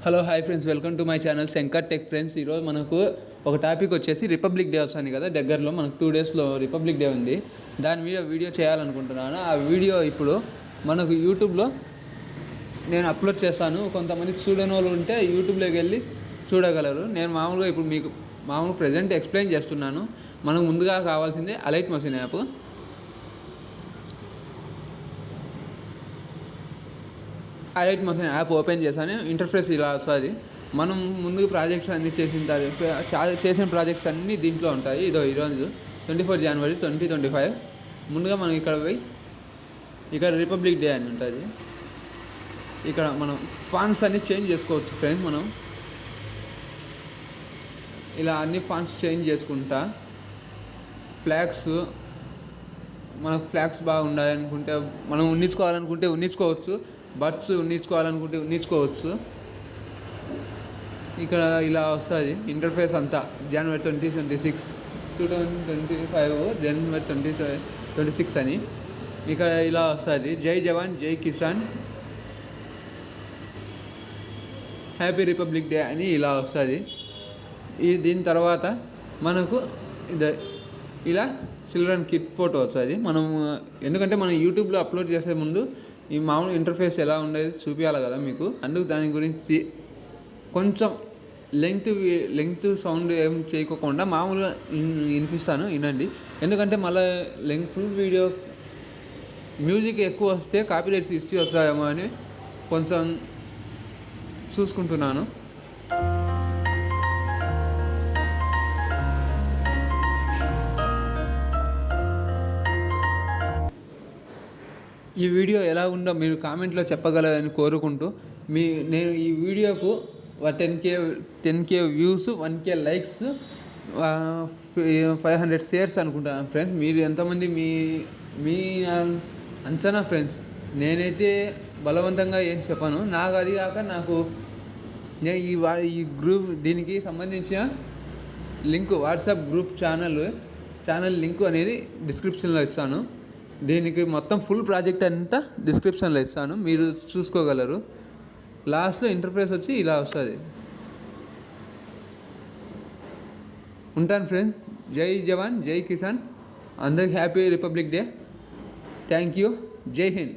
Hello hi friends, welcome to my channel Shankar tech friends. ఈరోజు మనకు ఒక టాపిక్ వచ్చేసి రిపబ్లిక్ డే వస్తుంది కదా దగ్గరలో. మనకు 2 డేస్లో రిపబ్లిక్ డే ఉంది. దాని మీద వీడియో చేయాలనుకుంటున్నాను. ఆ వీడియో ఇప్పుడు మనకు యూట్యూబ్లో నేను అప్లోడ్ చేస్తాను. కొంతమంది చూడని వాళ్ళు ఉంటే యూట్యూబ్లోకి వెళ్ళి చూడగలరు. నేను మామూలుగా ఇప్పుడు మీకు ప్రజెంట్ ఎక్స్ప్లెయిన్ చేస్తున్నాను. మనకు ముందుగా కావాల్సిందే alight machine app. Alight machine app open చేశాను. ఇంటర్ఫేస్ ఇలా వస్తుంది. మనం ముందుకు ప్రాజెక్ట్స్ అన్నీ చేసిన ప్రాజెక్ట్స్ అన్నీ దీంట్లో ఉంటాయి. ఈరోజు 24 జనవరి 2025. ముందుగా మనం ఇక్కడ పోయి ఇక్కడ రిపబ్లిక్ డే అని ఉంటుంది. ఇక్కడ మనం ఫాంట్స్ అన్నీ చేంజ్ చేసుకోవచ్చు ఫ్రెండ్స్. మనం ఇలా అన్ని ఫాంట్స్ చేంజ్ చేసుకుంటా ఫ్లాగ్స్, మనకు ఫ్లాగ్స్ బాగా ఉండాలనుకుంటే మనం ఉన్నించుకోవచ్చు. బర్డ్స్ ఉన్నించుకోవచ్చు. ఇక్కడ ఇలా వస్తుంది ఇంటర్ఫేస్ అంతా. జనవరి 2026 2025 జనవరి 2026 అని ఇక్కడ ఇలా వస్తుంది. జై జవాన్ జై కిసాన్ హ్యాపీ రిపబ్లిక్ డే అని ఇలా వస్తుంది. దీని తర్వాత మనకు ఇలా చిల్డ్రన్ కిడ్ ఫోటో వస్తుంది. ఎందుకంటే మనం యూట్యూబ్లో అప్లోడ్ చేసే ముందు ఈ మామూలు ఇంటర్ఫేస్ ఎలా ఉండేది చూపించాలి కదా మీకు. అందుకు దాని గురించి కొంచెం లెంగ్త్ సౌండ్ ఏం చేయకోకుండా మామూలుగా వినిపిస్తాను, వినండి. ఎందుకంటే మళ్ళీ ఫుల్ వీడియో మ్యూజిక్ ఎక్కువ వస్తే కాపీరైట్స్ ఇష్యూ వస్తాయేమో అని కొంచెం చూసుకుంటున్నాను. ఈ వీడియో ఎలా ఉందో మీరు కామెంట్లో చెప్పగలరని కోరుకుంటూ నేను ఈ వీడియోకు 10K views, 1K likes, 500 shares అనుకుంటాను ఫ్రెండ్స్. మీరు ఎంతమంది మీ అంచనా ఫ్రెండ్స్. నేనైతే బలవంతంగా ఏం చెప్పను. నాకు అది కాక నేను ఈ గ్రూప్ దీనికి సంబంధించిన link, WhatsApp group channel link అనేది డిస్క్రిప్షన్లో ఇస్తాను. దీనికి మొత్తం ఫుల్ ప్రాజెక్ట్ అంతా డిస్క్రిప్షన్లో ఇస్తాను, మీరు చూసుకోగలరు. లాస్ట్లో ఇంటర్ఫేస్ వచ్చి ఇలా వస్తుంది. ఉంటాను ఫ్రెండ్స్. జై జవాన్ జై కిసాన్. అందరికి happy republic day. Thank you. జై హింద్.